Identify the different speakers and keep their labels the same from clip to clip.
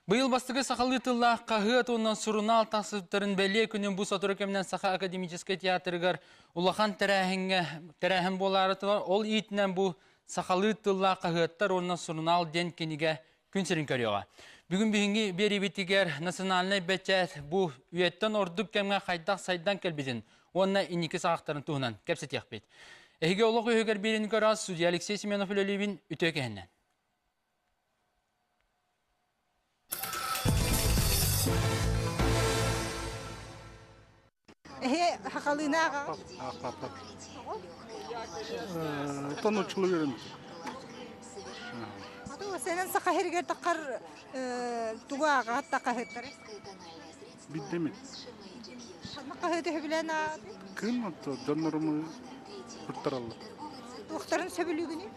Speaker 1: Быйыл бастығы сақалы тылла қағыт онан сурунал тақсыптарын бәле күнін бұл сатыры кемнен сақа академический театрығар улахан тәрәхін болары тылар, ол итінен бұл сақалы тылла қағыттар онан сурунал ден кенеге күнсерін көріға. Бүгін бүгінгі бері бітігер национальный бәтчәт бұл үйеттен ордық кәмге қайдақ сайдан кәлбетін, онына инекі сағақтарын туғынан кәпсет яқпет. Әйге олық өйгер берін көраз, судья Алексей Семенов өлелебін үті өкәннен.
Speaker 2: Хақалына аға?
Speaker 3: Танучылы көріміз.
Speaker 2: Сенен сақа хергер таққар туға аға таққа хеттері?
Speaker 3: Биддемет.
Speaker 2: Таққа хеті хөбілен аға?
Speaker 3: Кім атты жаннарымы құрттаралы.
Speaker 2: Туқтарын сөбілі күні?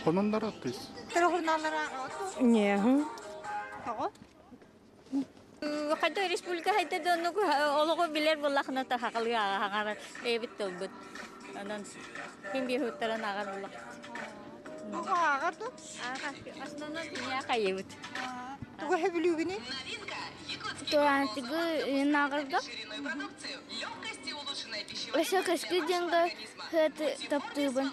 Speaker 3: Қонандар аттыз.
Speaker 2: Тәрі құрналар аға?
Speaker 4: Не,
Speaker 2: Аға?
Speaker 4: Қайда республика хайта дону олого билер боллахна та хакалга хагара эбит толбут. Анан ким бир хуттаран агар боллах.
Speaker 2: Туға ағарды?
Speaker 4: Основно dünya кайыбыт.
Speaker 2: Туға хөбілі күні?
Speaker 5: Туантыгы нагырда. Ошо кышкы деньги хэт таптыбын.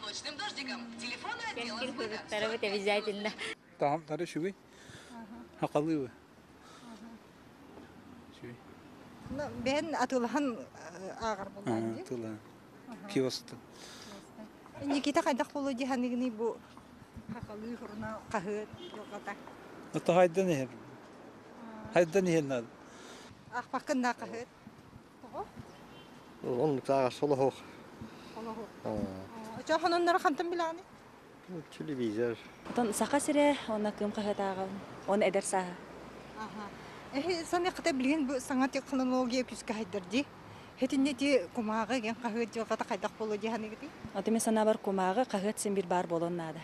Speaker 4: Кем хуттары бит обязательно.
Speaker 3: Тағамдары шүгей. Хақалы
Speaker 2: Бен атылған ағыр болды.
Speaker 3: Тұла. Киосты.
Speaker 2: Никита қайдақ болу дегенігіне бұл хақалы құрына қағыт жоғата.
Speaker 3: Ата хайдан ехер. Хайдан ехер.
Speaker 2: Ақпаққында қағыт.
Speaker 6: Он тага солохох.
Speaker 2: Жоқанонлары қантын білағыны?
Speaker 6: Телевизор.
Speaker 7: Тон сақа сире, оны кым қағытаға, оны әдір саға.
Speaker 2: Саны қыта білген бұл саңа технология күскі хайдырды. Хетінде де құмағы ген қағыт жоғата қайдақ болу дегенігіне?
Speaker 7: Отымен сана бар құмағы қағыт сен бір бар болуын нады.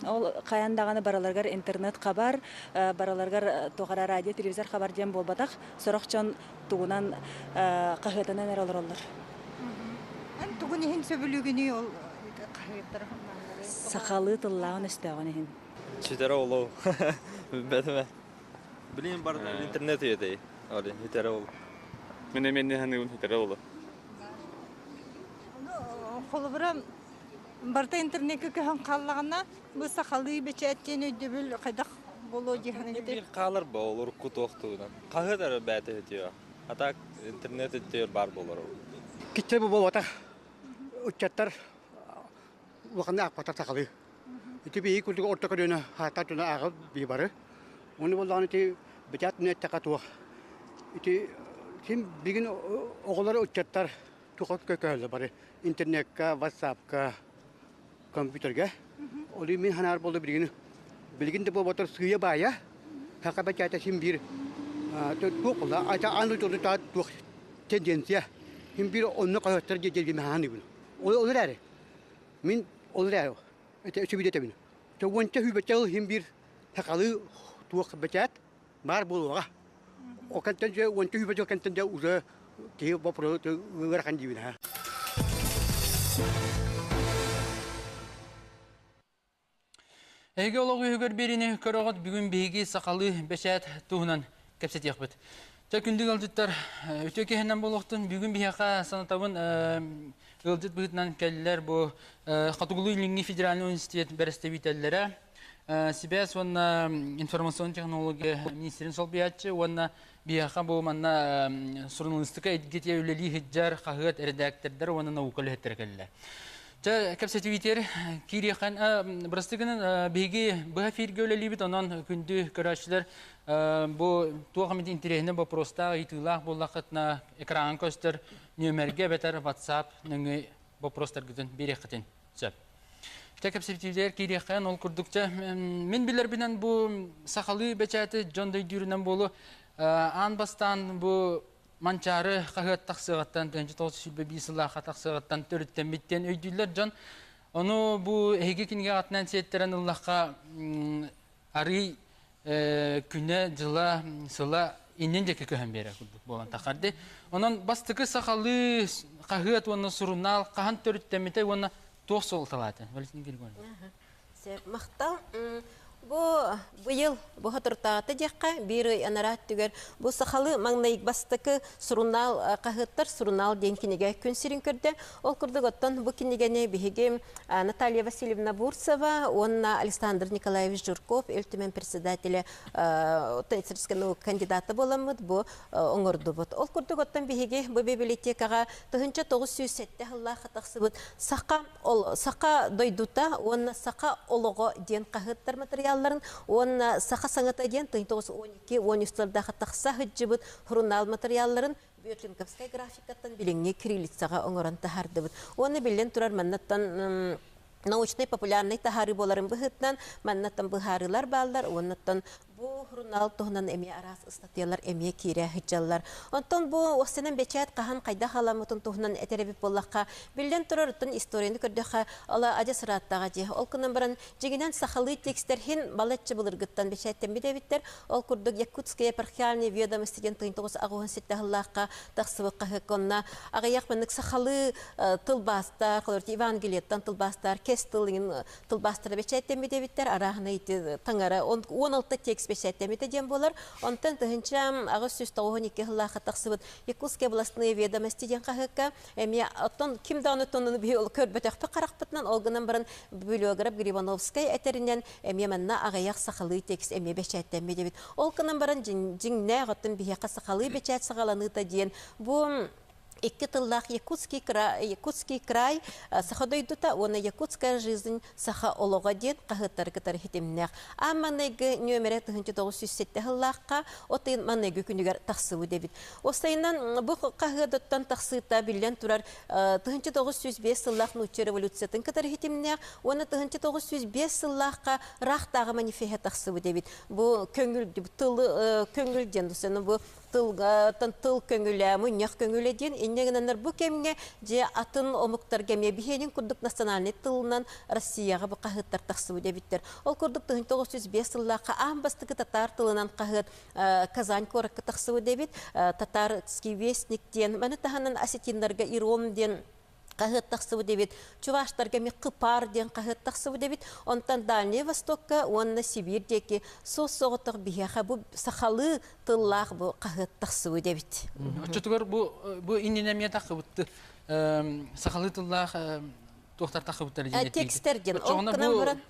Speaker 7: Ол қаяндағаны бараларғар интернет қабар, бараларғар тоғара радио, телевизор қабар дем болбатақ, сұрақчан туғынан қағытынан әрі олар олар.
Speaker 2: Туғын ехін сөбілігіне ол қағыттар
Speaker 7: Сақалы тұллағын үстіғын ехін.
Speaker 8: Читера олу. Бәтіме. Білейін бар интернет үйеді. Али, хитера олу.
Speaker 9: Мене ханығын хитера олу.
Speaker 2: Қолы бұрам барта интернетке көхін қаллағына бұл сақалы бәчі әттен өйді біл қайдақ болу дегенігіне?
Speaker 8: Bir қалыр ба олар күт оқтуынан. Қағыдар бәті өтеуі. Атақ интернет өтеуір бар болар ол.
Speaker 6: Китте бұл болуата. Үтчаттар уақында ақпатар сақалы. Ити бейі күлдігі ортақа дөні хата түні ағы бей бары. Оны болдағын ити бәчат нүет тәқа туақ. Ити кем білген оғылары үтчаттар туқат көкөлі бары. Интернетка, ватсапка, компьютерге. Олы мен ханар болды білген де болуатар сүйе бая. Хақа бәчата сен бір туқ болда. Айта анды тұрды та туқ тенденция. Сен бір онны қағыттар жедерге механы бұл. Олыр әрі. Мен олыр әрі. Это сөбейді тәбін. Төуанча хүбәтел сен бір хақалы туқ бәчат бар болуға. Окантан же уанча хүбәтел кантан же уже тегі бапыры ғырған дейбін.
Speaker 1: Әйге олығы өгір беріне көріғат бүгін бейге сақалы бәшәт туғынан кәпсет яқпет. Тәк күндік алдыттар өте кехеннен болуқтын бүгін бейхақа санатауын ылдыт бұғытынан кәлілер бұл Қатуғылы Ленги Федеральный университет бәрістебейтелері. Себәс онна информационный технология министерін сол биятчы, онна бейхақа бұл манна сұрынлыстыққа әдгете өлелі хиджар қағыт әрдәктердер, онна наукалы әттер кәлілер. Кәпсетивитер кирехан брастыгынан беги бафир гөлелибит онан күнді көрәшілер бу туағамет интерегіне бу проста итылақ болақытна экран көстер нөмерге бетер WhatsApp нөңі бу простар күтін береқытын сөп. Кәпсетивитер кирехан ол күрдікчі мен білер бінен бу сақалы бәчәті жондай дүрінен болу ан бастан бу манчары қағыт тақсығаттан, 1905 тақсығаттан төріттен беттен өйділер жон. Оны бұл әйге кенге атынан сеттерін ұллаққа ары күні, жыла, сыла иннен жеке көһен бері болан тақарды. Онын бастықы сақалы қағыт, оны сұрынал, қаған төріттен беттен, оны тоқ сол талады.
Speaker 10: Мақтал Быйыл бу хатыртааты жакка бир анарат түгер бу сахалы маңнайык бастыкы сурунал кахыттар сурунал денкинеге күн сирин көрдө ол курдук оттон бу кинегени биһиги Наталья Васильевна Бурцева, онна Александр Николаевич Журков, элтүмен председателя Тенцерского кандидата боламыд бу оңордубут. Ол курдук оттон биһиги бу библиотекага 1907 жылла хатаксыбыт сака дойдута онна сака олого ден кахыттар материал он саха саңата ден 1912-13 хаттақса хыджыбыт хурунал материалларын Бёрченковская графикаттан билеңе кириллицаға оңоран тахардыбыт. Оны билен турар маннаттан научный популярный тахары боларын быхытнан маннаттан быхарылар балдар, оннаттан бу хурунал туһунан эми арас статьялар эми кире хыджаллар. Онтон бу осенен бечат кахан кайда халамытын туһунан этеребип боллакка билден турарытын историяны көрдөха ала ажа сыраттага же. Ол кынан баран жигинен сахалы текстер хин балатчы булыргыттан бечаттен бидебиттер. Ол курдук Якутская епархиальный ведомство 1997 жыллакка тахсыбыкка хеконна агаяк меник сахалы тылбастар, колорти Евангелиеттан тылбастар, кестылын тылбастар бечаттен бидебиттер. Арахны ити таңара 16 текст бешеттемите дем болар. Онтан тыгынчам агыс 112 жыллакка тахсыбыт Якутская областные ведомости ден кахыкка эми оттон кимдан оттон бил көрбөтөкпө каракпытынан олгынан баран Библиограф Грибановская этеринен эми манна агаяк сахалы текст эми бешеттеме дебит. Ол кынан баран жиңне готтун бияка сахалы бечет сагаланыта ден бу Икки тыллах Якутский край саходойдута, оны Якутская жизнь саха олога ден кахыттар кытар хитимнях. А манеги нөмере 1907 жыллакка отын манеги күнүгер тахсыбы дебит. Осайынан бу кахыдыттан тахсыта билен турар 1905 жыллак нуччу революциятын кытар хитимнях, оны 1905 жыллакка рахтагы манифеге тахсыбы дебит. Бу көңүл ден дусаны бу тыл көңүлө, муньяк көңүлө ден иннегеннер бу кемге же атын омуктар кеме бихенин курдук национальный тылынан Россияга бу кахыттар тахсыбы дебиттер. Ол курдук 1905 жыллакка амбастыгы татар тылынан кахыт Казань коракка тахсыбы дебит, татарский вестник ден, маны таханан осетиндерге иром ден кахыт тахсыбы дебит, чуваштарга ми кыпар ден кахыт тахсыбы дебит, онтан Дальний Востокка, онна Сибирдеки сосоготор бияха бу сахалы тыллах бу кахыт тахсыбы дебит.
Speaker 1: Очотугар бу инненемия тахыбытты сахалы тыллах тохтар тахыбыттар ден.
Speaker 10: Текстер ден, ол кынан баран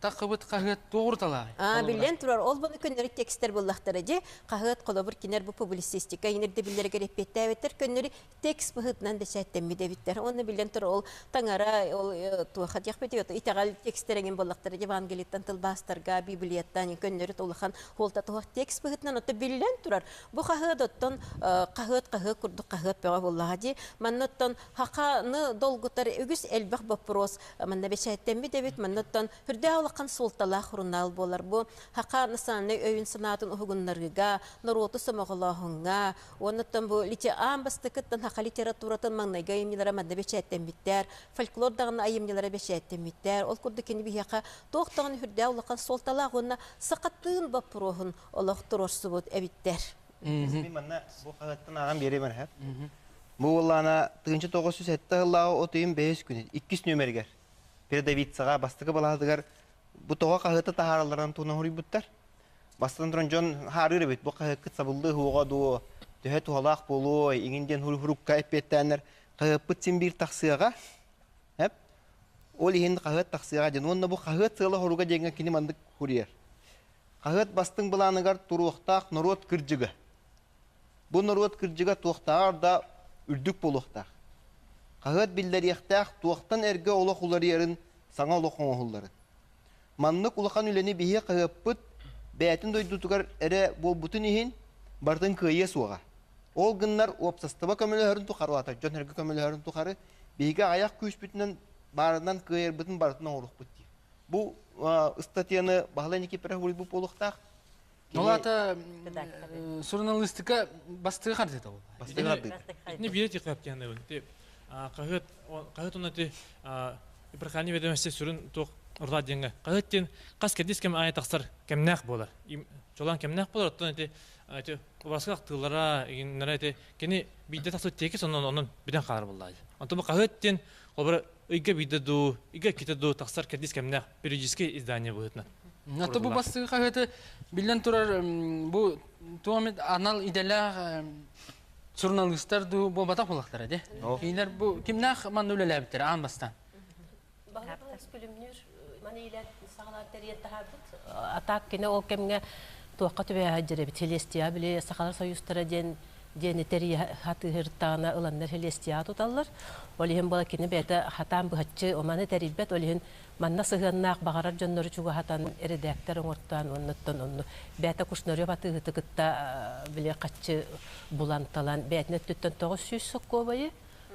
Speaker 1: тахыбыт кахыт тоғырталай.
Speaker 10: Билен турар, ол бұны көннері текстер боллақтары де, қағыт қолабыр кенер бұл публицистика, енерді білдерге репетті әветтер, көннері текст бұғытынан да сәттен бедевіттер. Оны билен тур ол таңара, ол туақат яқпеті, итағал текстереген боллақтары Евангелиеттан тылбастарға, Библияттан, көннері толыған холта туақ текст бұғытынан, оты билен турар. Бұл қағыт оттан қағыт күрді қағыт бәға боллаға де, маннаттан хақаны долгутар үгіз әлбәқ бапрос, манна бәшәттен бедевіт, маннаттан хүрді Қан солтала хурунал болар бу хака национальный өйүн санатын угуннарга народу самоголохунга оннан бу лите амбастыкыттан хака литературатан маңнайга эмнелер мадда бечеттен биттер фольклордагы айымнелер бечеттен биттер ол курды кени бияка токтогон хүрдө улакан солтала гонна сакаттын бапрохун олох туросубут эбиттер
Speaker 11: Мен манна бу хагаттан агам беремен хап бу улана 1907 жыллары отыйым 5 күн 2 нөмергер передавицага бастыгы баладыгар бу тога кахыта тахаралардан туна хури буттар. Бастан туран жон харыр бит бу кахыт сабылды хуга ду төһө тухалак болу игинден хурукка эппеттенер кахыт симбир таксыга хеп ол иһин кахыт таксыга жон онна бу кахыт сыла хуруга деген кини мандык хурьер. Кахыт бастың буланыгар туруктак народ кыржыгы. Бу народ кыржыга туктар да үрдүк болуктак. Кахыт билдерияктак туктан эрге олох уларыйын саңа олох оңоллары. Маннык улахан үлени бихе кыгыппыт бәтин дойдутугар эре бол бутун иһин бардын кыйы суга. Ол гыннар опсастыба көмөлөрүн тухарылата, жон эрге көмөлөрүн тухары биге аяк күч бүтүнөн барынан кыйыр бүтүн бартынан орук бутти. Бу статьяны баһланики перехули бу полуктак.
Speaker 1: Олата журналистика бастыгы карды да ол.
Speaker 11: Бастыгы карды.
Speaker 12: Не берете капканы он. Кахыт онаты ипрахани ведомости сүрүн ток урда денге. Кахыттен кас кедис кем ай таксар кемнак болар. Жолан кемнак болар. Оттон эти баскак тыллара игиннер эти кени бидде таксар теки сонун биден калар болду. Антон кахыттен олбар ыйга бидде ду, ыйга ките ду таксар кедис кемнак периодическое издание будет.
Speaker 1: Аты бу бастыгы кагыты билен турар бу туамет анал иделя журналисттер ду болбата кулактар эди. Кинер бу кимнах манулелебтер анбастан.
Speaker 13: Бахтас күлүмнүр манилер сагалаттар еттахабыт. Атак кине ол кемге туакка төбө хаҗыры телестия биле сакалар союзтара ден тери хатыгыртана ыланнар телестия туталлар. Олиһин бала кине бете хатан быхчы оманы терибет олиһин манна сыгыннак багарар жоннору чуга хатан редактор оңортан оннуттан онну бете кушнору батыгытыкта биле каччы буланталан бетне түттөн 900 соккобайы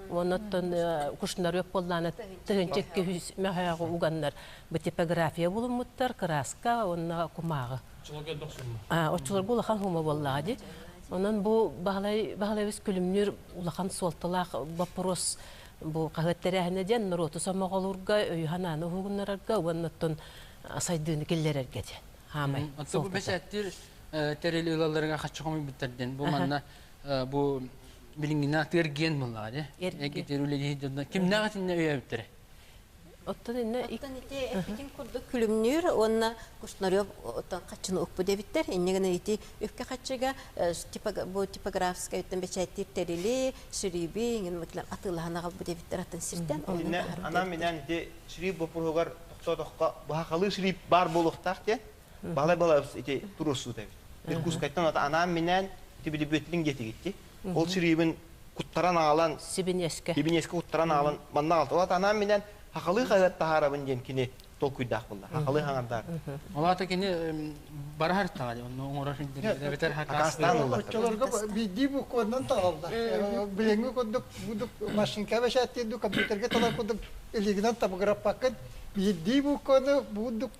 Speaker 13: оннуттан кушнору болланы тыгынчекке мәхәгы уганнар бу типография булумуттар краска онна кумагы очулар булахан хума боллади онан бу баглай вис күлүмнүр улахан солталак вопрос бу кагыттарахына ден нуроту самоголурга өйхананы хугуннарга оннуттан сайдыны келлерерге хамай
Speaker 1: Аты бу бесәттер терели ылаларга качыгымы биттерден бу манна бу билингина терген булады. Эки терүлеги кимнага тинне өйөптер.
Speaker 13: Оттан инне
Speaker 10: Эпитин курду күлүмнүр онна кушнарып оттан качыны укпу дебиттер. Эннегene ити өккө качыга бу типографская өттөн бечайттер терили, шириби, инген атылахана калбу дебиттер атын сиртен.
Speaker 11: Ана менен ити шириб бопургар токтодокко бахалы шириб бар болуктак те. Балай балабыз ити турусу дебит. Бир кускайттан ана менен тибили бөтлин кетигитти. Ол ширибин куттаран алан
Speaker 13: Сибинеске
Speaker 11: куттаран алан манна алды. Ол ана менен хакылы кайгат тахарабын ден кини толкуйдак булды. Хакылы хаңардар.
Speaker 1: Олата кини барар тагы, ону оңорашын дебитер
Speaker 11: Акастан улар.
Speaker 14: Очолорго биди бу кондан таалда. Биленге кодук будук машинка бешатти ду компьютерге тала кодук элигинен топограф пакет биди бу коду будук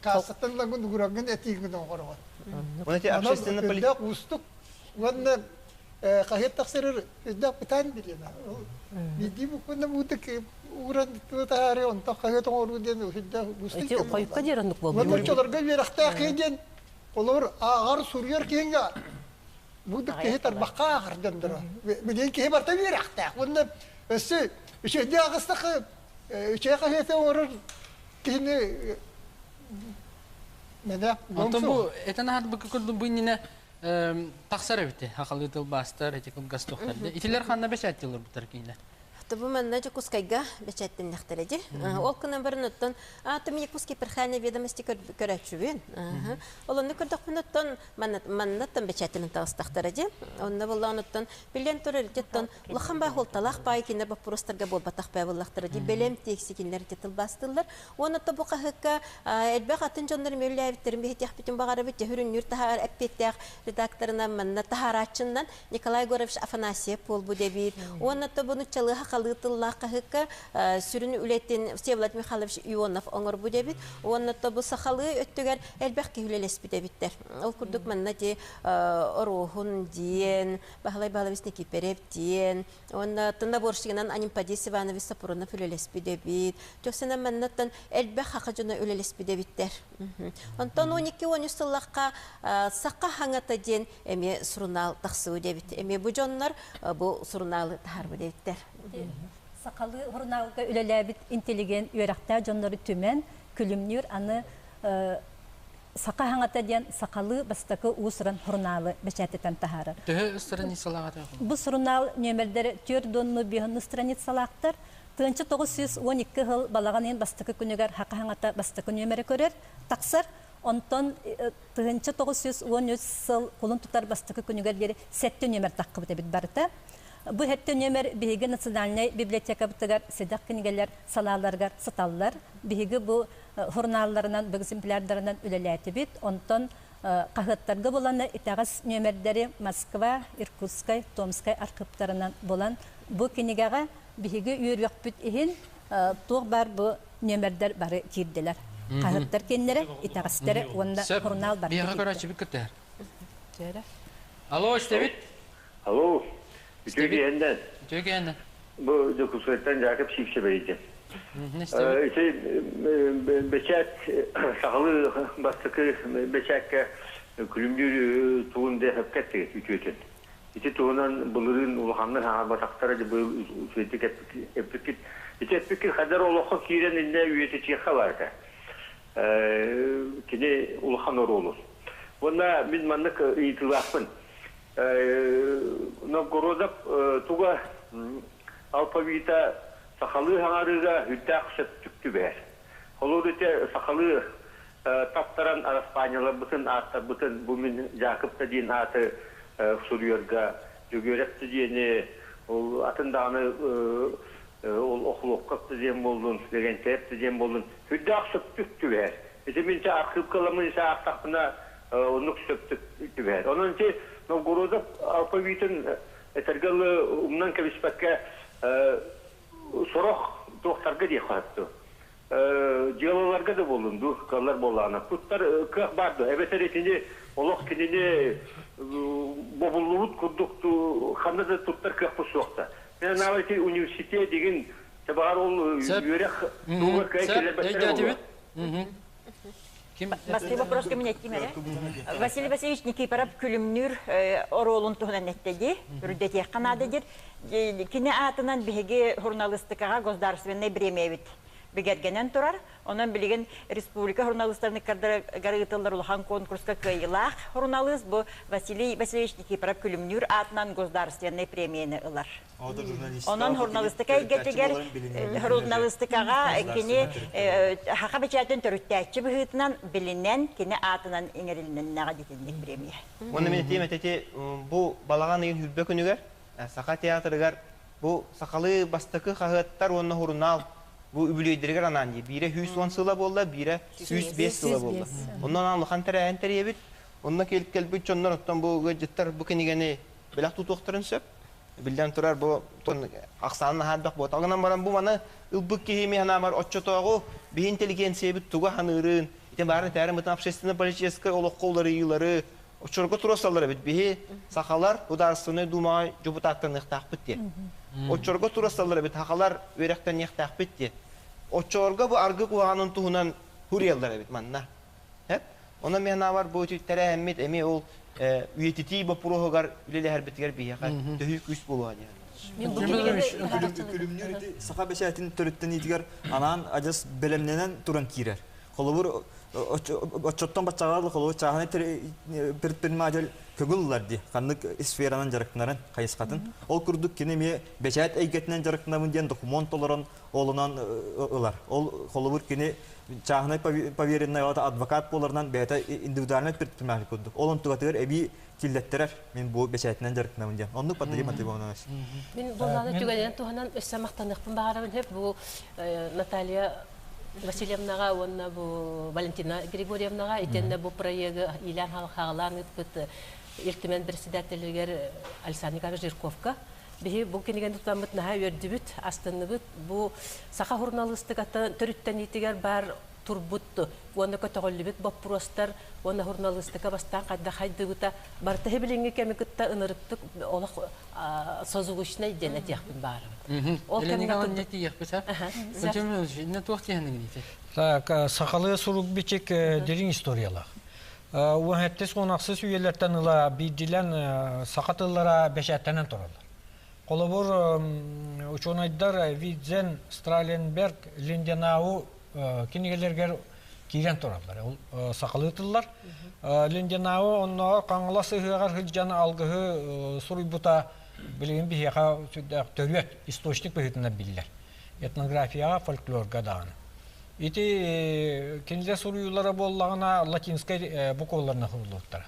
Speaker 14: касаттан лагун гурагын этигин оңорго.
Speaker 11: Монете общественный политика
Speaker 14: устук ванна кахет таксырыр да питан билена. Биди бу коду будук уран тутаре он тахет оңору ден хидда устук.
Speaker 13: эти койка дерандык болду.
Speaker 14: Очолорго берахта кеден олар агар сурьер кенге будук кехтер бака агардандыра. Билен кеhe барта берахта. Онда эсе ишеде агыстак ишеге кехте оңор кене менә
Speaker 1: Антон бу этана бу курду бу ине таксар бите. Хакылы тыл бастар, этикл гастохтар. Итилер ханна бешаттылар бу таркинде.
Speaker 10: Бу манна жукускайга бечеттен нахтаради. Ол кына бирнуттан атым якуски перхане ведомости көрөчүбүн. Олонны көрдөкмүнөттөн маннаттан бечеттен тастактаради. Онда буллануттан билен төрөлтөттөн лахан бай холталак бай кинер бу простарга болбатак бай буллактаради. Белем тексикинлер тетил бастылар. Онда бу кахыкка элбек атын жондор мөлләбиттерин бехтях бүтүн багары бит хүрүнүр тахар эппеттек редакторына манна тахарачындан Николай Горович Афанасьев бол бу дебит. Онда буну чалы Лытыллака хыкка сүрүн үлеттен Всеволод Михайлович Ионов оңор бу дебит. Оннотто бу сахалы өттөгөр элбекке үлелес бидебиттер. Ол курдук манна де орохун диен, бахлай-бахлабисне кипереп диен. Онна тында боршигынан Анимпадис Иванович Сапуронов үлелес бидебит. Жоксена маннаттан элбек хакы жона үлелес бидебиттер. Онтон 12-13 сыллакка сакка хаңата диен эме сурунал таксуу дебит. Эме бу жоннор бу суруналы тахар бу дебиттер.
Speaker 15: Сакалы журналга үлеләбит интеллигент юракта жоннору түмен күлүмнүр аны сака хаңата ден сакалы бастакы усран журналы бечәтетен тахары.
Speaker 1: Төһө страницаларга.
Speaker 15: Бу журнал нөмерләре 4-5 страницалактар. 1912 жыл балаганын бастакы күнүгөр хака хаңата бастакы нөмере көрөр. Таксар онтон 1913 жыл кулун тутар бастакы күнүгөр 7 нөмер таккы бит барыта. Бу хетте нөмер биһиге национальный библиотека бутагар седак книгелер салаларгар саталлар. Биһиге бу журналларынан, бу экземплярдарынан үлеләте бит. Онтон кагыттарга буланы итагас нөмердери Москва, Иркутскай, Томскай архивларынан булан бу книгага биһиге үйрөк бит иһин туг бар бу нөмердер бары кирделер. Кагыттар кеннере итагастары онда журнал бар.
Speaker 1: Биһиге көрәчү бит көтөр. Алло, Стевит.
Speaker 16: Алло. Türkiye'den.
Speaker 1: Türkiye'den.
Speaker 16: Bu dokusundan Jakob Şifşe Bey'di. Beçak sağlı bastıkı beçak külümdür tuğunda hakikaten ütüyeten. İşte tuğundan bulurun uluhanlar ha bataklara bu sürekli epikit. İşte epikit kadar olukha kiren inde üyeti çiğha vardı. kini ulhan olur. Bunda biz manlık itilaksın. Novgorod'da tuğa alfabeta sakalı hanarıga hüddak söptüktü ber. Holodete sakalı taptaran Araspanyalar bütün atı bütün bugün Jakub dediğin atı soruyorga görecekti diyeni o atındağını ol okulokak dediğin boldun degen tep dediğin boldun hüddak söptüktü ber. Ezimince akıp kalamın ise aktakına onu söptüktü ber. Onun için Novgorod'da alfabetin etergalı umdan kebispakke sorok doktorga diye kattı. Diyalolarga da bulundu, kallar bolağına. Kutlar kıh vardı. Evet eretini, olak kendini bobulluğut kurduktu, xanda da tutlar kıh bu soğukta. Ben navati üniversiteye degin, sabahar ol yörek, doğru kayıklarla başarı olur.
Speaker 17: Басты вопрос ко мне этим, Василий Васильевич Никифоров күлүмнүр оролун туһунан неттеди, үрдетек канадыдыр. Кине атынан биге журналистикага государственный премия бит. Бигергенен турар. Онан билген республика журналистларны гарыйтылар улхан конкурска кыйылах журналист бу Василий Васильевич Никифоров күлүмнүр атынан государственный премияны ылар. Онан журналистика гетегер журналистикага кине хака бечатын төрүттәчи быһытынан билинен кине атынан иңерилненнага дитинник премия.
Speaker 11: Оны мен теметети бу балаган ин хүрбө күнүгөр сака театрыгар бу сакалы бастыкы хагыттар онна журнал bu übülüydürger anan diye. Bire 110 sıla bolla, bire 105 sıla bolla. Ondan anlıqan tereyen tereyebit. Ondan kelip üç ondan ottan bu gıcıttar bu kenigeni bilak tutuqtırın söp. Bilden turar bu aksanını haddak bu. Tağınan baran bu bana ılbık kehimi hanamar otçotoğu bir inteligensiye bit tuğa hanırın. İten barını terim bütün apşestini poliçeski oluq kolları yılları Oçorga turasalları bit. Bihi sakalar bu darsını duma jubutattan ıhtaq bit diye. Oçorga turasalları bit. Hakalar verekten ıhtaq bit diye. Oçorga bu argı kuğanın tuğunan huriyalları bit manna. Hep? Ona mehna var bu tüttere hemmet emi ol üyetiti bu prohogar üleli her bitger bihi. Döhük üst bulu hani.
Speaker 18: Külümnür saka beşetin törütten itigar anan acas belemlenen turan kirer. Kolubur Oçottan başçalarlı kolu çağını permacel kögüller di. Kanlık sferanın jarıknaran kayıskatın. Ol kurduk kine mi beşayet eygetinden jarıknamın diyen dokument olaran olunan ılar. Ol kolubur kine çağını paviyerin ya advokat bolarından beta individualnet permacel kurduk. Olun tugatır ebi killetterer. Men bu beşayetinden jarıknamın diyen. Onluk patlayı matı bu ona.
Speaker 13: Ben bunlarla tügeden tuhanan össamaqtanıqpın bağırabın hep bu Natalya Васильевнаға, онна bu Валентина Григорьевнаға, итенде bu проекты илан халқағалан үтпіт ертімен председательгер Александр Жирковка. Бихи бұл кенеген тұтамыт наға өрді бүт, астыны бүт, бұл сақа журналистік аты түріттен етігер бар турбутtu. Onu kötüğüllü bit bop prostlar, onu jurnalistika bastan kadda haydı guta barta hebilinge kemikutta ınırıktık ola sözügüşne cennet yakın bar.
Speaker 1: Ol kemikutta neti yakısa. Hocam ne tuğti hangi neti?
Speaker 19: Sakalı suruk biçek derin istoriyalar. O hattes konaksız üyelerden ila bildilen sakatlılara beşettenen torallar. Kolabor uçonaydar Vidzen, Stralenberg, Lindenau kinigelerger kiren torallar. Sakalıtıllar. Lindenau onlar kanglası hıgar hıccanı algıhı suruybuta bilgin bir hıya törüyet istoçnik bihitinden bilirler. Etnografiya, folklorga dağını. İti kiniler suruyulara bollağına latinskay bu kollarına hırlıqtara.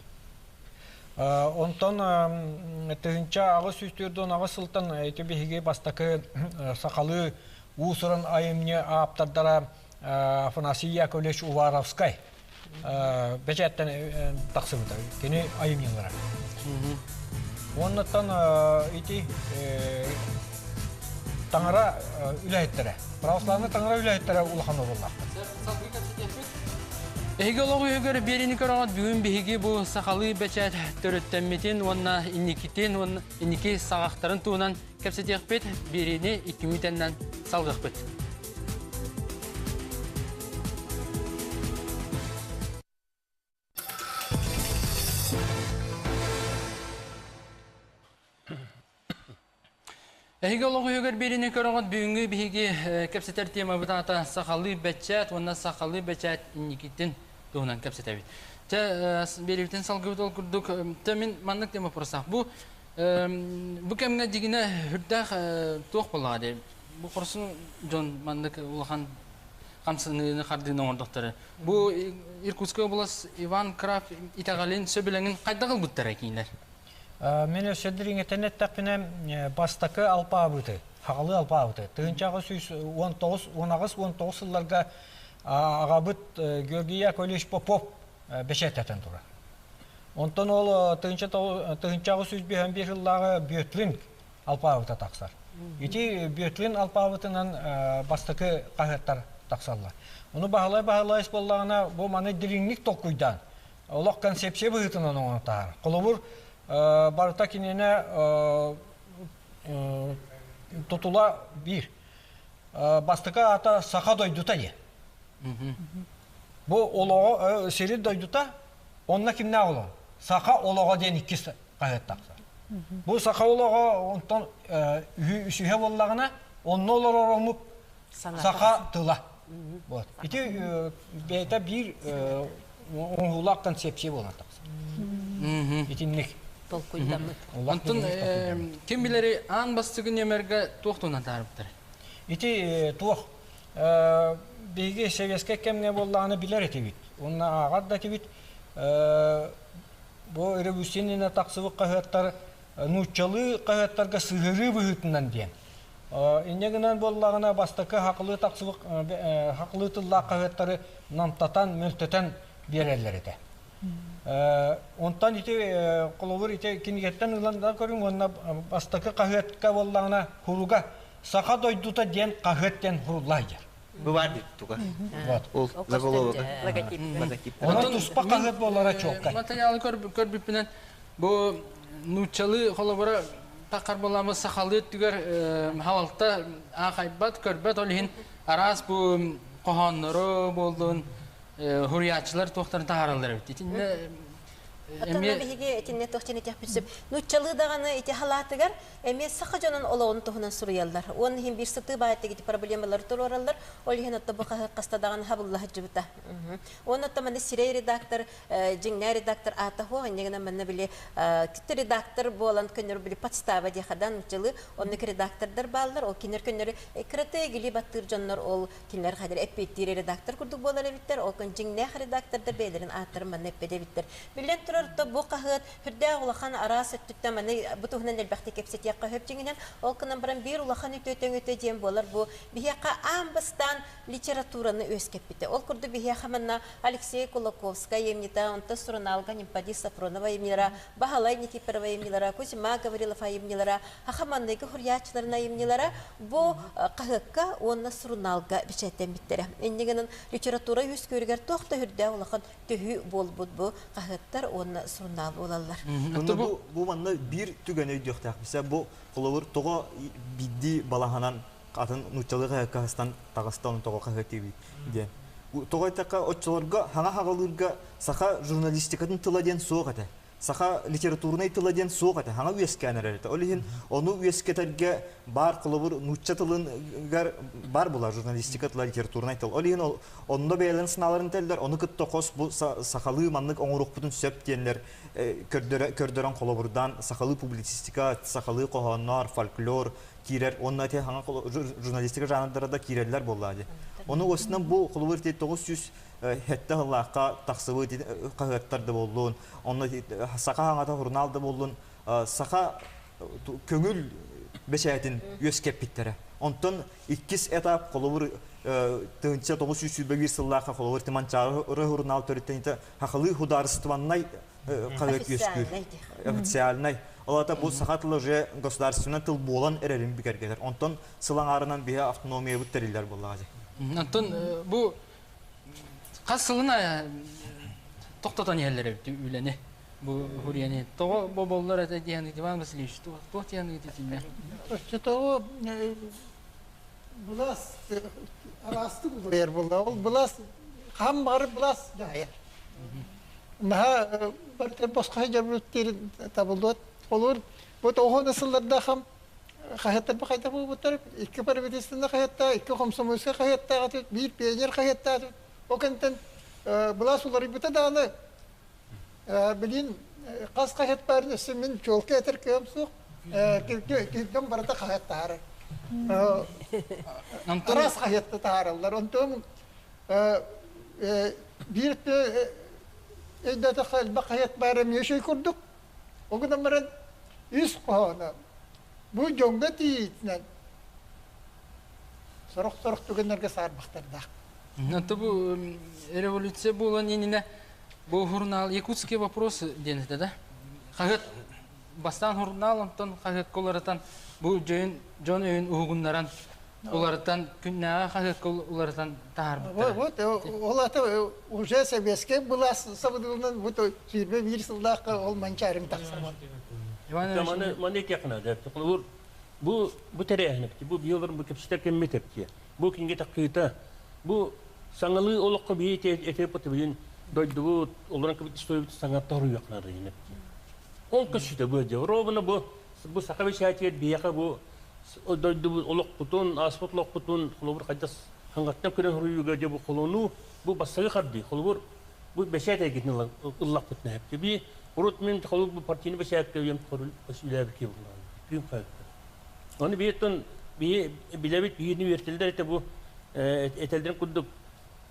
Speaker 19: Ondan tığınca ağı süstürdüğün ağı sıltan iti bihigi bastakı sakalı uğusuran ayımni aptardara Afanasiya Koleş Uvarovskay beçetten taksımda kini ayım yıllara. Ondan iti Tanrı ülahittere. Pravoslavlı Tanrı ülahittere ulağan olurlar.
Speaker 1: Ehgologu hügör birini karagat bugün bihigi bu sakalı beçet törüttenmetin onna innikitin onna inniki sağaktarın tuğunan kepsetiyek bet birini ikimitenden salgık bet. Ehgologu hügör birini karagat bugün bihigi kepseter tema butata sakalı beçet onna sakalı beçet innikitin туһунан кепсетебит. Те берибитен салгыбыт ол курдук. Те мен маннык тема просак. Бу кемге дигине хүрдах туох болгады. Бу корсун жон маннык улахан камсыны кардын ордоктары. Бу Иркутская область Иван Краф Итагалин сөбелеңин кайда кылбыттар экенлер.
Speaker 19: Мен өсөдүрүң интернет таппинем бастакы алпабыты, хагалы алпабыты. Тыгынчагы сүйс 19 жылларга агабыт Георгия Колеш Попов бешететен тура. Онтон ол тыгынчагы сүйс 5 жылларга Бөтлин алпабыты таксар. Ити Бөтлин алпабытынан бастакы кагыттар таксалла. Уну баһалай боллагына бу маны дириңник токуйдан. Олох концепция быгытынан оңтар. Колобур барыта кинене тотула бир. Бастыка ата саха дойдута де. Бу олого сери дойдута, онна кимне оло? Саха олого ден 2 кагыт такса. Бу саха олого онтон үсүхе боллагына онно олоромуп саха тыла. Вот. Ити бейта бир оңулак концепция болан такса. Итинник.
Speaker 1: Онтон ким билери ан бастыгын эмерге туохтуна тарыптыр.
Speaker 19: Ити туох бейге севеске кемне болланы билер этебит. Онна агар да кебит бу революционный таксыбык кагыттар нучалы кагыттарга сыгыры быгытынан ден. Иннегенен боллагына бастакы хакылы таксыбык хакылы тылла кагыттары намтатан мөлтөтен берерлер эте. Онтан ите коловур ите кинигеттен ыланда көрүм онна бастакы кагытка боллагына хуруга саха дойдута ден кагыттен хурулайыр.
Speaker 11: Бу бар бит туга.
Speaker 19: Вот.
Speaker 11: Ол заголовок.
Speaker 19: Логотип. Онан туспа кагыт боллара чокка.
Speaker 1: Материалы көрбүппенен бу нучалы коловура такар боламыз сахалы түгер халалта акайбат көрбөт олин арас бу кохоннору болдун хуриячылар тохтарын тааралар бит.
Speaker 10: Атана биге этинне тохчене тяпсып. Нучалы даганы эти халатыгар эме саха жонун олоон тохунан суруялдар. Он хим бир сыты баатты гити проблемалар туралар. Ол хин атта бу кастадаган хабуллах жибта. Он атта мен сирей редактор, жиңне редактор ата хо, негена мен биле китте редактор болан көнөр биле подстава ди хадан нучалы, онны редактордар балдар, ол кинер көнөр экрате гили баттыр жоннор ол кинер хадыр эппетир редактор курдук болар биттер, ол көн жиңне редактордар бейлерин аттыр мен эппеде биттер. Билен бу кахыт хүрдә улахан арасы түттәмәне бутуһнан әлбәхтә кепсет якка хөпчиңнән ол кынан баран бир улахан үтөтәң өтәдәм болар бу бияка амбыстан литератураны өскәп бите. Ол курды бияка манна Алексей Кулаковская емнита онта Сураналга Нимпади Сафронова емнилара Бахалай Никифорова емнилара Кузьма Гаврилова емнилара Хахамандагы хурьячларына емнилара бу кахыкка онна Сураналга бичәтәм биттерә. Эндигәнен литература үз көргәр тохта хүрдә улахан төһү болбут бу кахыттар онна сурнал болалар.
Speaker 18: Бу манна бир түгәне өйдәктәк. Мисәл бу коловыр тога бидди балаханан атын нучалыга Казахстан Тагыстан тога кагатыби дигән. Бу тога така отчыларга хана хагалырга саха журналистикатын тыладен соогата. Саха литературный тыладен соогата. Хана үескәнәрәләр. Олин ону үескәтәргә бар коловыр нучатылынгар бар була журналистика тыла литературный тыл. Олин онда бәйлән сыналарын телләр. Оны кытта кос бу сахалы маннык оңрук бутун сөп дигәннәр. Көрдөрөн коловырдан сахалы публицистика, сахалы кохоннар, фольклор кирер, онна те хана журналистика жанрында кирерләр булады. Оны осыннан бу коловыр те 900 хетте халлакка таксыбы кагыттарды болдун. Онна сака хаңата журналда болдун. Сака көңүл бешәтин өскәп биттере. Онтон 2 этап коловыр тынча 901 сыллакка коловыр тиманчары журнал төрөттөнтө хакылы хударстваннай кагыт өскү. Официальный. Олата бу сахатлы же государственный тыл болан эрерин бигергелер. Онтон сылаңарынан бие автономия бүттерилер булады.
Speaker 1: Онтон бу касылына токтотон ерлер үлене. Бу хурияне того боллар это дияны Иван Васильевич, то дияны дитине.
Speaker 14: Что булас арасты булар булда. Ол булас хам бар булас даяр. Наха бартер босқа жабыттер табылды. Олар бу тоғы насылларда хам хаяттар бақайда булбуттар. Ике парабетистинде хаятта, ике комсомольска хаятта, бир пионер хаятта. Окантан Бұла сулары бұта дағаны білін қас қағет барын өсімен жолқа әтір көм сұқ, күйден барата қағет тағары. Арас қағетті тағарылар. Онтың бірті өйдәті қалба қағет бары мешей күрдік. Оғын амырын үз қоғаны. Бұл жоңға дейітінен сұрық түгенлерге сарбақтардақ.
Speaker 1: Нанты бұл революция болан еніне бұл журнал «Якутский вопросы» денеді, да? Қағыт бастан журнал, онтан қағыт қоларытан бұл жон өйін ұғынларан оларытан күннәға қағыт қоларытан тағарбықтар.
Speaker 14: Вот, олаты уже советский была сабыдылынан бұты жүрбе бір сылдаққа ол манчарым тақсырман.
Speaker 20: Маны текна да. Бу терехнекти, бу биолорун бу кепситер кемметепти. Бу кинге такыта. Бу саңалы олоққа бейте этепоты бейін дойду олоран кебит стоюбут саңаттар уяқнары енепти. Он кышыты бу де. Ровно бу сақабы шаатиет бияқа бу дойду олоқ путун, аспотлоқ путун, холобур қайдас хаңғаттан көрен хуруюга де бу қолону бу бассағы қарды. Холобур бу бешаатай кетін ыллақ путна хепти. Би урут мен холобур бу партийны бешаатка уям корул басулябы кебулан. Күн қайдас. Onu bilebit birini vertildiler ete bu etelden kurduk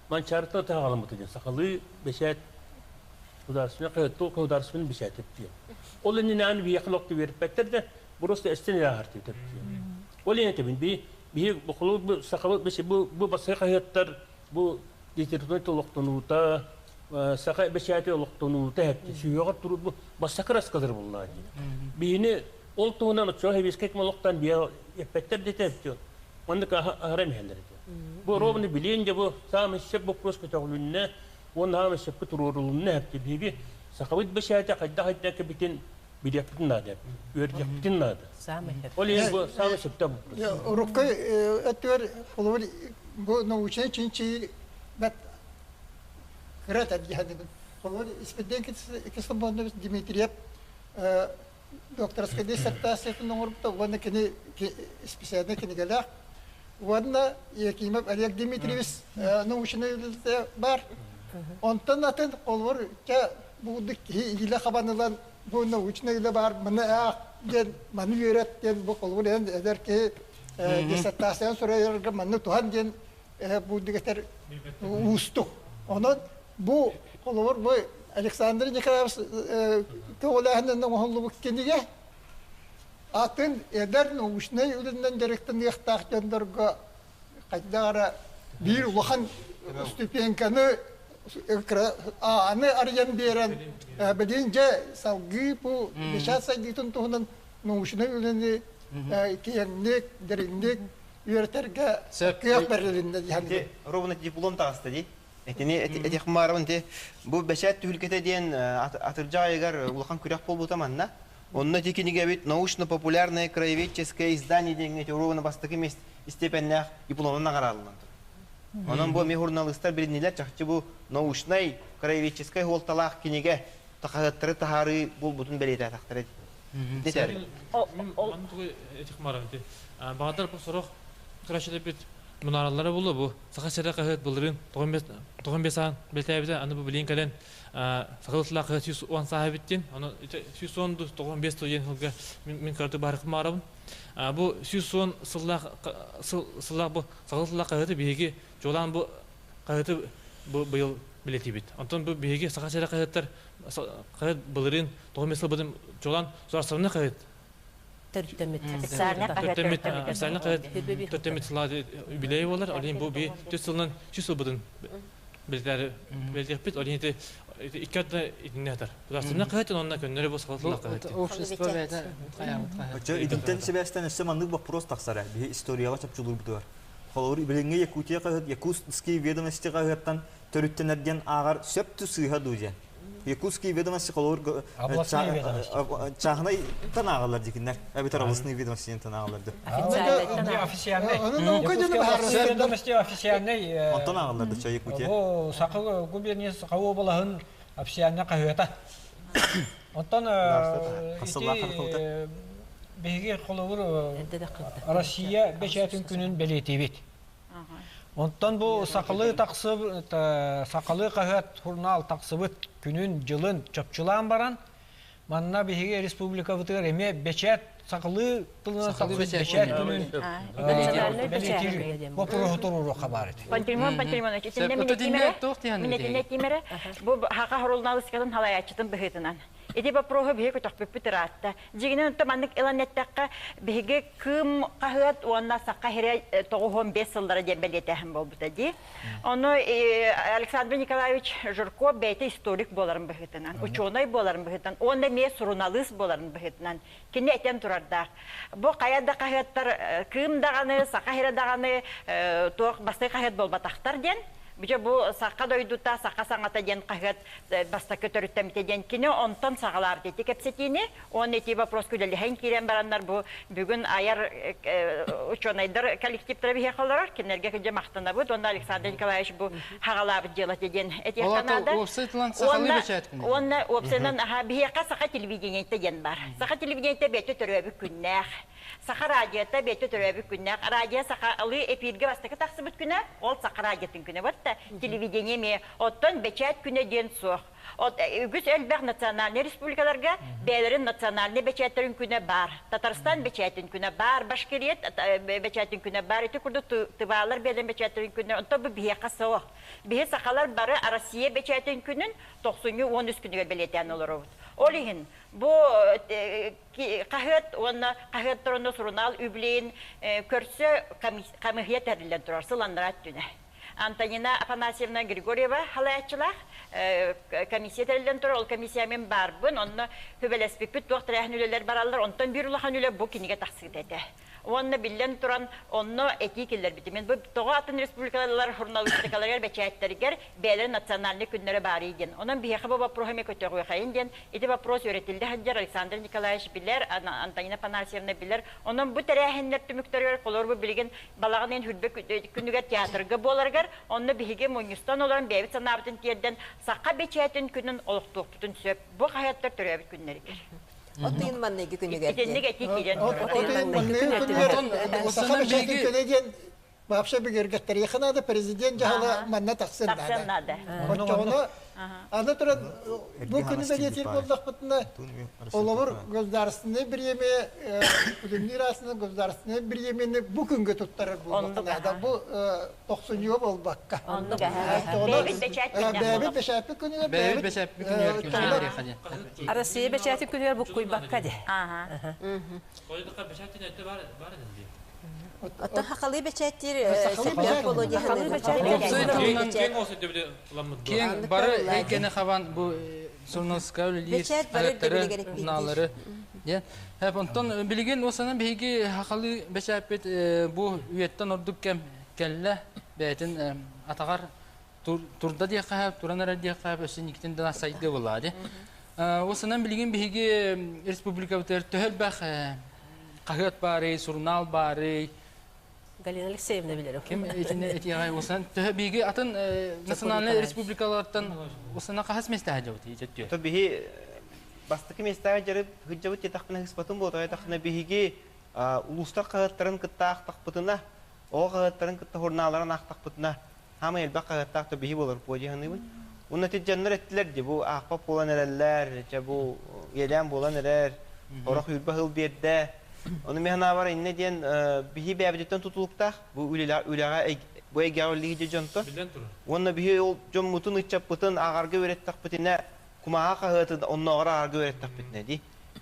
Speaker 20: mançarıta tağalım tutuyor. Sakalı beşet kudarsına kayıtlı kudarsının beşet etti. Onun inan bir yakıloktu verip bekler de burası da esten yahartı etti. Onun yönetimin bir bu kulu bu sakalı beşet bu basaya kayıtlar bu literatürde oluktuğunu sakay beşeti oluktuğunu da hepti. Şu yoğurt durup bu basakı raskadır bunlar. Birini oltuğundan uçuyor, heviskek maloktan bir yapetler de tepkiyor. Onu da haram yerler. Bu robunu bilince bu sağmışşep bu proska çağılınne, onun hamışşep bu tururulunne hepti. Bir sakavit beşayete kadda hatta ki bütün bir yapıtın adı. Yapıtın adı. Olay bu sağmışşep de bu proska.
Speaker 14: Rukka ettiler, bu navuçen çinçi bet kırat edgi hadidin. İspeden ikisi bana Dimitriyev докторская диссертация номерта вона кини специальная книга вона Якимов Олег Дмитриевич научный бар онтан атын колвор та будык иле хабанылан бу научный бар мына ген маны үйрәттен бу колвор эдер ки диссертация сорайырга маны туган ген бу дигетер устук онон бу колвор бу Александр Николаевич Ковалянның оғылы кенеге атын эдер научный үлінен директен яқтақ жандарға қайдағара бір ұлақан ступенканы аны ариян берен білін же салғы бұл бешат сайдитын тұғынан научный үліні киеңнік, дереңнік үйертерге күйек бәрілінді.
Speaker 11: Ровно диплом тағысты дей? Этих марван те бу бешет түлкете ден атыржа егер улахан күрәк бол бутаманна. Онна текинеге бит научно-популярное краеведческое издание деген ровно бастыгы мест степеннәх дипломына каралган. Онан бу журналисттар билнеләр чакчы бу научный краеведческое холталак кинеге тахаттыры тахары бул бутун белете тактыры. Дитер.
Speaker 12: Мен тугы этих марван те. Багатар бу сорок крашыда бит Мунаралары булы бу. Саха сера кахет булырын 95 ан белтәбидә аны бу билен кален сагылышлар кахет 110 сахабиттен. Аны 110 95 тоен хилга мен карты барып марабын. Бу 110 сыллар бу сагылышлар кахеты биге жолан бу кахеты бу быел билети бит. Антон бу биге саха сера кахеттер кахет булырын 95 бадым жолан сорасына кахет Төртемет сылады билей болар, олин бу би төсілінен шүсіл бұдын белдер бит, олин еті иккатына итінетер. Бұдастырына қағайтын онына көннері бұл сағалтылақ қағайтын.
Speaker 1: Общество бәді қаяғыт.
Speaker 18: Идиттен себестен өсі маңдық вопрос тақсара, бі историяға чапчылыр бұды бар. Қолауыр біліңге Якутия қағыт, Якутский ведомости қағыттан төріттенерден ағар сөпті сыйға дұйден. Якутские ведомости колор чахнай танағалар дегендер. Әбітер областные ведомости танағаларды.
Speaker 19: Официальный. Якутские ведомости официальный.
Speaker 18: Он танағаларды ча Якутия.
Speaker 19: О, сақы губерниясы қауы болағын официальный қағыта. Онтан беге қолауыр Россия бешетін күнін белеті бет. Онтан бу сақалы қағат журнал тақсыбыт күнін жылын чөпчылан баран, манна биһиге республика бытыгар эме бечет сақалы тылынан тақсыбыт бечет күнін белетир вопросу туруру хабар эти.
Speaker 17: Пантелеймонович, минетине тимере, бу хака журналистикадан халаячытын быһытынан. Эти вопросы биһиге көтөкпүп битиратта. Жигинен томаннык эланеттакка биһиге кым кахыт уонна сакка хере 95 жылдары деп белетехим болбута ди. Оны Александр Николаевич Журко бейте историк боларын быһытынан, ученый боларын быһытынан, онда ме журналист боларын быһытынан. Кине этен турарда. Бу каядда кахыттар кым даганы, сакка хере даганы тох басты кахыт болбатактар ден. Бije bu saqqa doyduta, saqqa sаңата ден қағат баста көтөрүттәмите ден кине онтан сағалар дети кепсетини. Он эти вопрос күлеліхен кирен барандар bu бүгін аяр ученыйдар коллективтері бихе қаларар. Кенерге күнде мақтана бұд. Онда Александр Николаевич bu хағалабы делать ден.
Speaker 1: Олата офсайтлан сақалы бечет күнде?
Speaker 17: Онна офсайтлан бихеқа саққа телевидениетте ден бар. Саққа телевидениетте бәті түрөбі күннәқ. Саққа радиота бәті түрөбі күннәқ. Радио сақалы эпирге бастықы тақсы бұд күнә. Ол саққа радиотын күнә бұд. Телевидение ме оттон бечет күнә ден соқ. Үгіз әлбәқ национальный республикаларға бәлерін национальный бечеттерін күнә бар. Татарстан бечетін күнә бар, Башкирет бечетін күнә бар. Эти күрді тывалар бәлерін бечеттерін күнә. Онто бұл бейеқа соқ. Бейе сақалар бары Россия бечетін күнін 90-13 күнігер бәлетен олар өт. Олығын, бұл қағыт, оны қағыт тұрында сұрынал үблейін көрсі қамығет әрілен тұрар, сыландырат түні. Антонина Афанасьевна Григорьева халаячылах комиссия тәрелден тұр, ол комиссиямен барбын, онны хөбелеспек бүт уақыт рәхін өлелер баралар, онтан бір ұлақан өлі бұл кенеге тақсығыт әді. Онны білден тұран, онны әти келдер біті. Мен бұл тоға атын республикалар, журналистикалар, бәчәйттергер, бәлі национальный күнлері бар еден. Онын бейеқі бұл вопросыме көтеғуы қайын ден. Эти вопрос өретілді хаджар Александр Николаевич білер, Антонина Панасьевна білер. Онын бұл тәрәхінлер түміктері қолыр бұл білген балағын хүрбе күнігер театрға боларғар, онны бейге Муңистан оларын бәйбіт санабытын терден саққа бәчәйттің күнін олықтуқ бұтын сөп. Бұл қаяттар түрәбіт күнлері.
Speaker 10: Отын маннеги күнігер.
Speaker 17: Итеннеге текелен.
Speaker 14: Отын маннеги күнігер. Саққа бәчәйттің күнеден вообще бігергеттер. Еханады президент жағала манна тақсыннады. Отчоғыны аны тұран бұл күні бәлетер болдақ бұтына олар государственный біреме, үлімнер асының государственный біремені бұл күнге тұттарыр болдақынада. Бұл 90-ға болбаққа.
Speaker 17: Бәйбіт бәчәйті күнігер.
Speaker 1: Бәйбіт бәчәйті күнігер.
Speaker 13: Россия бәчәйті күнігер бұл құйбаққа де.
Speaker 12: Қойдыққа бәчәйті нәтті бар енді.
Speaker 10: Оттан хақалы бәчәттер сәппер болу дейін.
Speaker 1: Кен бары әйкені қабан бұл журналистика өлілер аяттары, налары. Онтан білген осынан бейге хақалы бәчәпет бұл үйеттен ордық кәлі бәйтін атағар турда дей қағып, туранар дей қағып, өсін ектен дана сайды болады. Осынан білген бейге республика өтер төхіл бәқ қағыт бары, журнал бары.
Speaker 13: Галина Алексеевна білер.
Speaker 1: Кем этиғай осынан бейге атын национальный республикалардан осынан қағас местәғі жауыты ежеттер.
Speaker 11: То бейге бастықы местәғі жарып хүджауыт етақпына хыспатын болды. Айтақына бейге ұлыстар қағыттарын күтті ақтақ бұтына, о қағыттарын күтті журналарын ақтақ бұтына, хама елбақ қағыттақты бейге болар пойдығаны бұл. Оны тетжанлар әттілер де, бұл ақпап болан әрәлілер, бұл елен болан әрәр, орақ үрбі ғыл берді. Оны механа бар, инне ден бихи бәбідеттен тұтылықтақ, бұл үліға бұй әгәуілігі де жонты. Оны бихи ол жон мұтын ұтчап бұтын ағарға өреттақ бұтыне, құмаға қағыты онына оғыра ағарға өреттақ бұтыне де.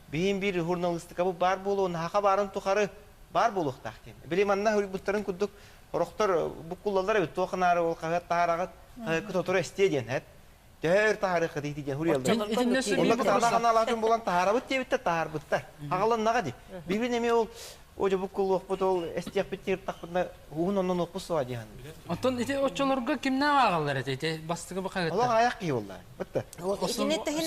Speaker 11: Бихин бір журналистика бұл бар болу, оны хақа барын тұқары бар болуқтақ ден. Білем анна бұттарын күдік, ұрықтар бұл құлалар өтті оқынары ол қағыт тағарағыт, қағыт отыры әсте ден. Дәр тағарықы дейді ден хұрелді. Онлық тағаған алатын болан тағарабыт дебітті тағар бұттар. Ағалан наға де. Бейбін әме ол Oja bukul waktu tol estiak petir tak pernah hubungan nono pusu aja.
Speaker 1: Anton itu ocholorga kimna agallar itu basta ke bakal.
Speaker 11: Allah ayak ki wallah. Betul.
Speaker 10: Ini tahin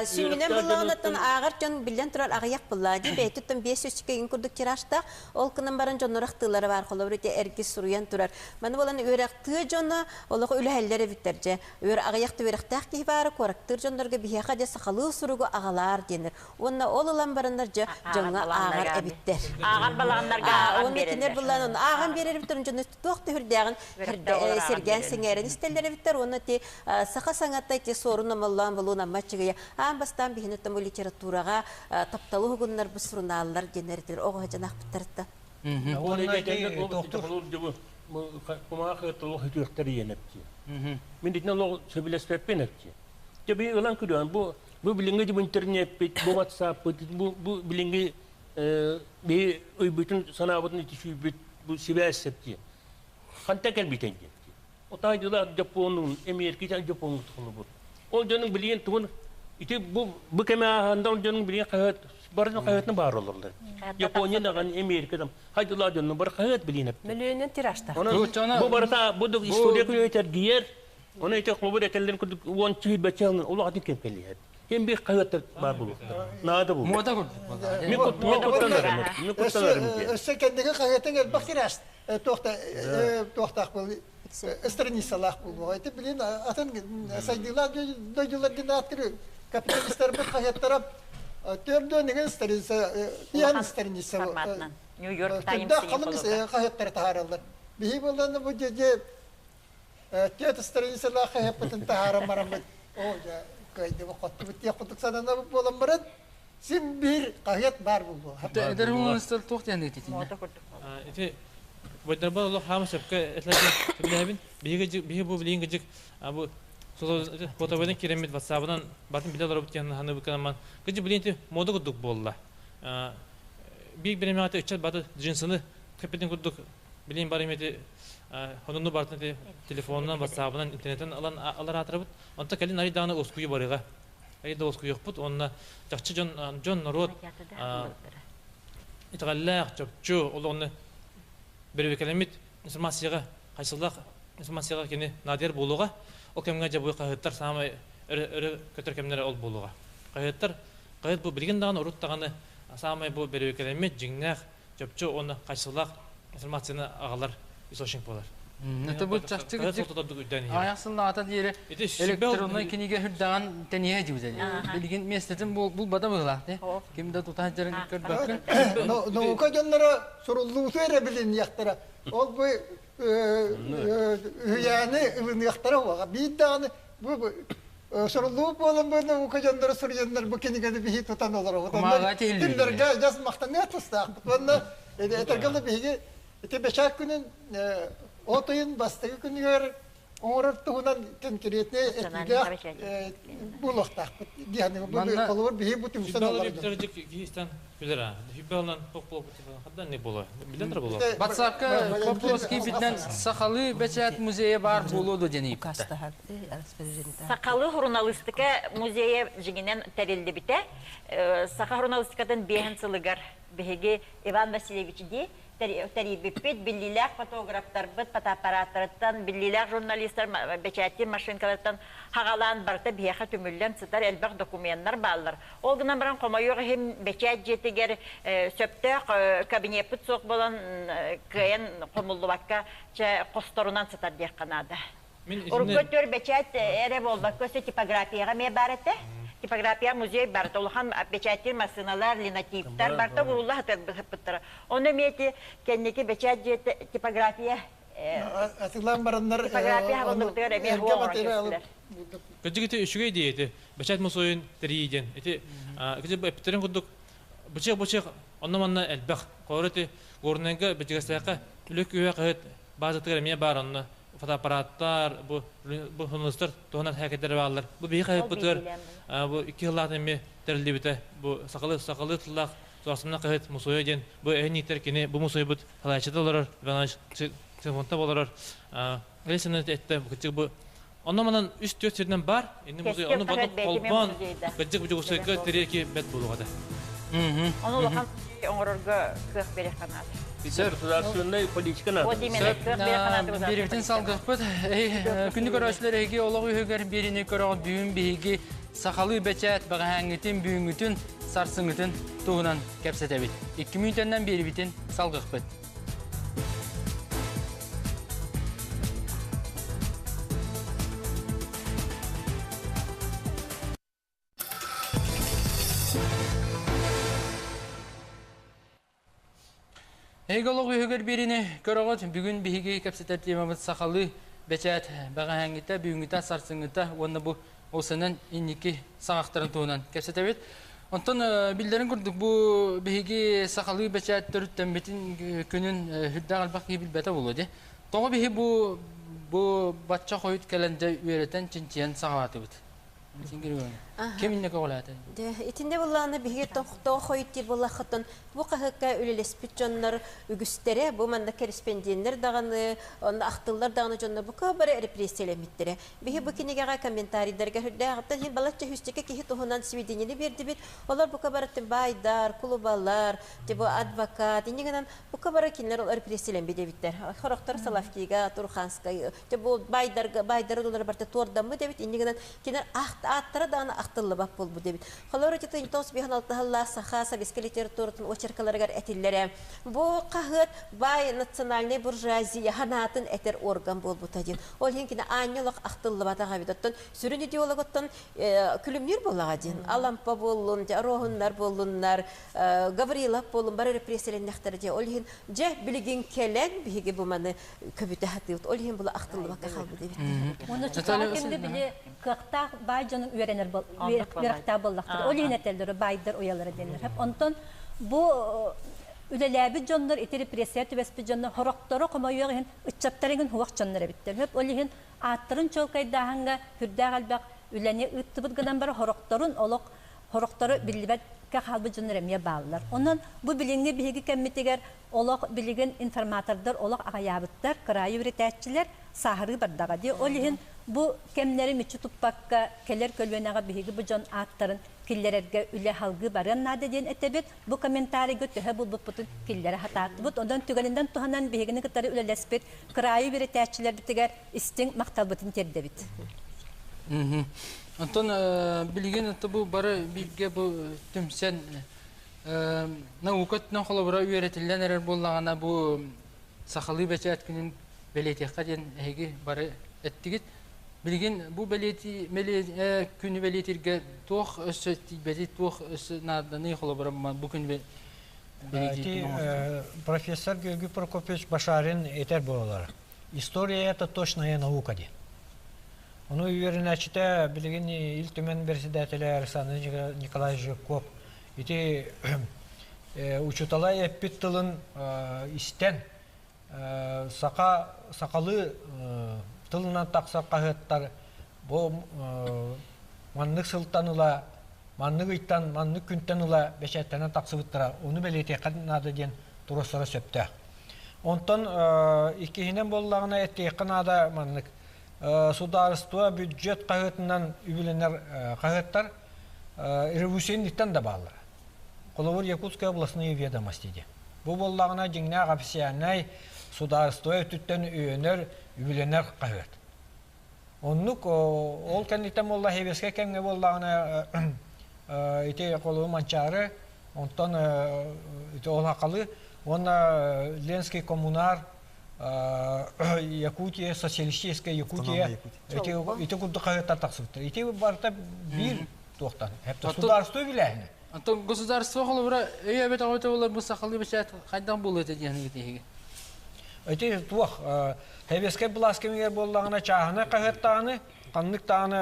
Speaker 10: süminen bulanatan agar jon bilen turar ayak bullaji betu tam besu çıkı inkurduk kirasta ol kınan baran jon noraktılar var kolor itu erki suruyan turar. Mana bulan öraktığı jonna Allah öyle hallere biterce. Ör ayak tuverakta ki var koraktır jonlarga bihaja sakalı surugu agalar denir. Onna olalan baranlar jonna agar ebiter.
Speaker 17: Ağar balağanlarga ağan
Speaker 10: Onu kinler bullan ağan verir bitir önce toqtu hürdägin sergen sengeren istellere bitir onu ti saqa sangatta ti sorun amallan buluna maçıya am bastan bihini tam literaturaga taptalı hugunlar bu surnallar genertir o hajanak bitirdi.
Speaker 20: Onu geçen doktor bu kuma xatlı hütükteri yenepti. Minditne lo sebiles pepenepti. Tabi ulan kuduan bu bilingi bu internet bu WhatsApp bu bilingi bir bütün sanavatın itişi bu sivasepti. Kanta kel bitengi. O taydılar Japon'un Amerika'dan Japon'un tuğunu bu. O canın bilen tuğun iti bu kemahandan canın bilen kayıt barın kayıtını var olurlar. Japonya'dan Amerika'dan haydılar canın bar kayıt bilen hep.
Speaker 13: Milyonun tirajta.
Speaker 20: Bu barata bu da istoria kuyuyor giyer. Ona ite klubu ekellerin kudu on çiğ beçalın ulu adın kempeli hep. Hem bir kayıt var bu. Nada bu.
Speaker 1: Moda kurdu.
Speaker 20: Mi kutlanırım.
Speaker 14: Össe kendine kayıtın el bakirast. Tohtak bu. Страницалах bu. Ete bilin atın saydılar doydular dinatırı. Kapitalistler bu kayıtlara tördönün stranicası yan stranicası.
Speaker 17: New York Times
Speaker 14: kalın kayıtları taharallar. Bihi bulan bu gece tiyatro stranicası kayıtın taharam maramat. O ya kaydı vakti bitiyor kutuk sana bu bulanmarat. Sim bir kayıt var bu.
Speaker 1: Derhum istel toqtu yani dedi.
Speaker 12: Iti Boydan bal Allah hamı şapka etlerken bilebin bihi bu bilin gıcık bu solo fotoğrafın kiremit WhatsApp'dan batın bilal arabut yanına hanı bu kanaman gıcı bilinti moda kurduk bolla. Bir benim hatı üçer batı cinsini kapitin kurduk bilin barimeti honunu batın telefonundan WhatsApp'dan internetten alar hatırabut onta kalin ari dağına oskuyu barıga. Ayda oskuyu yokput onunla çakçı John Narod itgallaq çöpçü onu bir vekalemit informasiyaga qayсыллак informasiyaga kene nadir болуга o kemge jabu qayıtlar sama ürü kötürkemler ol болуга qayıt bu bilgin dağın urut dağını sama bu bir vekalemit jingnak çöpçü onu qayсыллак informasiyаны ağalar источник болар.
Speaker 1: Это bu çakçı ayasında ata diye elektronlu kiniga hüddan teniye cüzeli. Bilgin mesletin bu bada mılahtı. Kimde tutancarın kır bakın.
Speaker 14: No kajanlara sorulduğu verebilin yaktara. Ol bu yani ıvın yaktara var. Bir tane bu sorulduğu olan böyle o kajanlara soruyanlar bu kiniga bir hit tutan olur.
Speaker 1: Kumağa değil.
Speaker 14: Kimler gaz maktan ne tutsaq. Bunda etergalı bir ete beşak günün Otayın bastığı günler onlar tuğunan tenkiretne etiga bulaktak. Yani bu kolor bir bu tümsen
Speaker 12: olar. Bir derece Kyrgyzstan güzel. Hibbalan populok hatta ne bola? Bilendir bola.
Speaker 1: WhatsApp'ka Poplovski bitden Sakalı Beçet Müzeye bar buludu deneyip.
Speaker 17: Sakalı jurnalistika muzeye jiginen terildi bite. Saka jurnalistikadan behen sılıgar behege Ivan Vasilyevich di teribipit billiler fotoğraflar bit fotoaparatlardan billiler jurnalistler beçetli maşinkalardan hagalan barta biyaha tümüllen sıtar elbaq dokumenlar bağlar. Olguna baran komayıyor hem beçet jetiger söpte kabinepit soq bolan kayan komullu bakka kostorunan sıtar diye kanada. Urgötür beçet ere bolbak köse tipografiyaga mebarete. Tipografiya muzey barda olhan beçetli masinalar linatipler barda vurullah hatır. Onu miyeti kendiki beçet tipografiya
Speaker 14: atılan baranlar
Speaker 17: tipografiya havunduklar eme huwa.
Speaker 12: Gıcıgıtı üşüge diyeti. Beçet musoyun teriyden. Eti gıcı epiterin kuduk bıçak onnamanna elbaq. Qorati gornanga beçigasaka lüküye qahit bazı tıgırmaya baranna. Fotoaparatlar, bu hınızlar, toğunar hareketleri bağlar. Bu bir kayıp budur. Bu 2 yıllardan beri terildi bite. Bu sakalı tılak, sonrasında kayıt musoya gen. Bu en iyiter ki bu musoya bud halayçıda olur. Bana telefonda olur. Öylesine etti bu. Ondan üst 4 yerden bar. Şimdi musoya onu bakıp kolban. Gıcık bu cugusayga teriye ki bet bulu kadar.
Speaker 17: Onu lakan onurga kırk beri kanal.
Speaker 20: Sırtulasyonda politikana.
Speaker 1: Birikten salgıpıt. Kündük araçlar egi olağı hüger birini körü büyün bihigi sakalı beçet bağhangitin büyüngütün sarsıngıtın tuğunan kepsetebit. 2 minütenden beri bitin salgıpıt. Эйголог үйгөр берини көрөгөт бүгүн биһиги кепсетер темамыз сахалы бечат багаңыта бүгүнгүтә сарсыңыта онна бу осынын инники сагактарын туунан кепсетебит. Онтон биллерин көрдүк бу биһиги сахалы бечат төрүттен бетин күнүн хүддә албак билбете болду. Тоғы биһи бу батча койут келенде үйрөтен чинчиен сагатыбыт. Кеминне коголаты.
Speaker 10: Итинде булланы биһиге тохто хоyttir буллахтан бу кахыкка үлелеспит жоннор үгүстере бу манда корреспонденттер даганы онда актыллар даганы жоннор бу кабары репрессиялемиттере. Биһи бу кинегага комментарийлерге хүрдәгәттә һин балача хүстеке кихи тухунан сведениене берди бит. Олар бу кабараттан байдар, клубалар, бу адвокат, инегенен бу кабары кинлер репрессиялембеде биттер. Хорохтар Салавкига, Турханская, бу байдар олар барта тордамы дебит. Инегенен кинер аттара даны актыллы бап болбу дебит. Холоры тетин тос бихан алтыхалла саха советский литературатын очеркаларгар этиллере. Бу кахыт бай национальный буржуазия ханатын этер орган болбу тадин. Ол хинкине аннылык актыллы батага бидоттон сүрүн идеологоттон күлүмнүр болага дин. Алампа боллун, рохуннар боллуннар, Гаврилов боллун бар репрессиялендактар же. Ол хин же билген келен биге бу маны көбүтө хатыт. Ол хин бул актыллы бакка калбы дебит.
Speaker 15: Муну чакта кимди биле кыкта бай жонун үйренер бол, үйрәктә буллактыр. Ол йөнәтелдер, байдар уялары денер. Хәп онтон бу үлеләби жоннор итери пресsia төбәспе жоннор хорокторы комойыгын иччаптарыгын хуак жоннор биттер. Хәп ол йын аттырын чолкайдаһанга хүрдә галбак үләне ыттыбыт гынан бар хорокторун олок хорокторы билбәт ка халбы жоннор эмне баалар. Оннан бу билинге биһиге кеммитегер олок билеген информатордар олок агаябыттар, крайы үретәчиләр сахыры бардага ди. Ол йын bu kemleri miçi tupakka keler kölvenaga bihiги bu jon attарын killererge üle halgı baran nade den etebet bu komentari götühe bu putun killere hatat bu ondan tügelinden tuhanan bihigini kıtarı üle lespet krayı bir teçiler bitiger istin maktalbatın terdebit.
Speaker 1: Anton bilgin bu bara bilge bu tümsen naukatdan xolabara öğretilen erer bollagana bu sahalı beçat günün belediye den hegi bara ettigit. Bilgin bu belediye günü belediye toh belediye toh nadani xolabara bugün belediye.
Speaker 19: Профессор Георгий Прокопьевич Башарин этер болалар. История это точная наука ди. Onu öğrenəçdə bilgin il tümən universitetləri Alexander Nikolay Zhukov iti uçutalay epit tılın isten sakalı tılından taqsa qahıtlar bu manlık sıltanıla manlık ittan manlık küntanıla beşettenen taqsıbıttıra onu belediye kadınadı diyen turuslara söptü. Ondan ikihinen bollağına ettiği qınada manlık Сударство бюджет қағытынан үбіленер қағыттар революционниктен да бағылар. Қолауыр Якутская областные ведомости. Бұл боллағына жеңне официальный сударство өтіттен үйенер үбіленер қағыт. Оннық ол кәндіктен болла хевеске кәмге боллағына ете қолауы манчары, онтан ол хақалы, оны Ленский коммунар, Якутия, социалистическая Якутия, эти куда қағыттар тақсыбыттыр. Эти барта бир тоқтан. Государство биләйіні.
Speaker 1: Антон государство қолыбыра өй әбет ағыты олар бұл сақалы бішәт қайдан бұл өте дейін өтеге?
Speaker 19: Эти туақ, хәбеске бұласкемегер болағына чағына қағыттағыны, қандықтағыны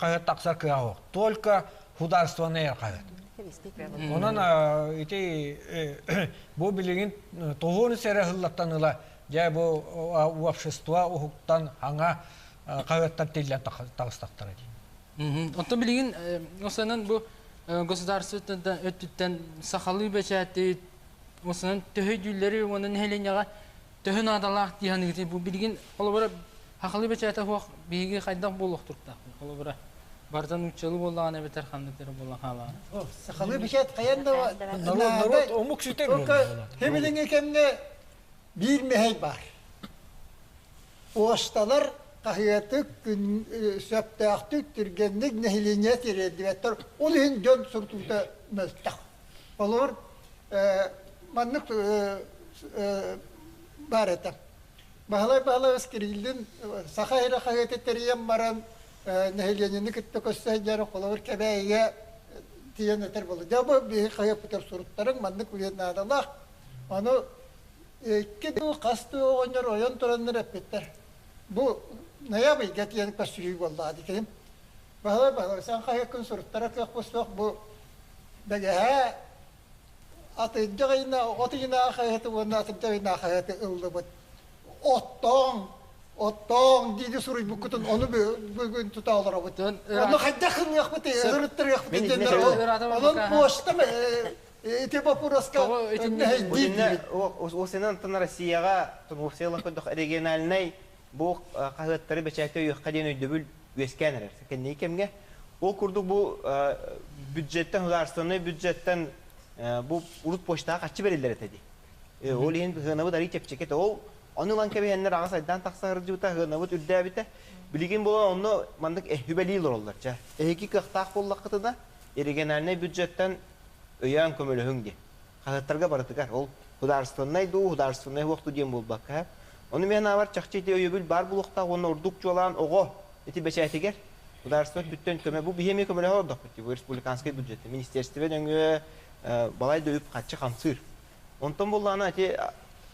Speaker 19: қағыт тақсар күйауық. Только хударствоны әр қағыт. Онан бұл білеген тоғыны сәрі ғыллаттаныла я бу общество ухуктан аңа каветтан тиллен тагыстактар ди.
Speaker 1: Онто билген осанан бу государстводан өттүттен сахалы бечати осанан төһөйдүллери онун хеленяга төһөн адалак дияны бу билген колобора хакалы бечати хок биги кайдан болуктурда. Колобора бардан учалы болган эбетер хандыктары болган хала.
Speaker 14: Сахалы бечати каянда народ
Speaker 19: омук сүтер
Speaker 14: болду. Хемелеңе кемне bir mehey var. Oğaçtalar kahiyatı söptağıtı türgenlik nehlinyet erediyetler. Onun dön sırtında möztağ. Olur, manlık var etem. Bağlay ıskirildin, sahayla kahiyatı teriyem varan nehlinyeni kıtta kösteyleri olur kebeye diyen eter bolu. Cevabı bir kahiyatı surutların manlık uyedin adallah. Onu Кеду касты оңнор ойон тураннар эппеттер. Бу ноябрь гетиен пасүрүй болду дикем. Бала сан кая күн суруттара кык босок бу беге аты жагына отыгына хаяты вона аты жагына хаяты ылды бут. Оттон диди суруй букутун оны бүгүн тута алар бут. Оны хаддахын яхбыты ырыттыр яхбыты дендер. Онун поштам Типа пураска.
Speaker 11: Осенен тын Россияга тумусела көндөх региональный бу кагыттары бечәккә юккаден өйдөбүл үескәнер. Кенне кемгә? Ол курдук бу бюджеттен государственный бюджеттен бу урут почта качы берилер этеди. Ол ен гынабы дарый тепчекет ол анылан кебеннер ага сайдан таксагыр жута гынабы үрдәбите. Билген була онны мандык хүбәлилер олларча. Эки кыктак боллакытыда региональный бюджеттен өйән көмөлөһүң ди. Кагыттарга барытыгар ол государственный вакыты дем болбакка. Оны мен авар чакчыты өйөбүл бар булукта оны урдук жолан ого эти бечәтигер государственный бүттен көмө бу бихеме көмөлө ордок бу республиканский бюджет министерстве дөнгө балай дөйүп качы камсыр. Онтон буллана эти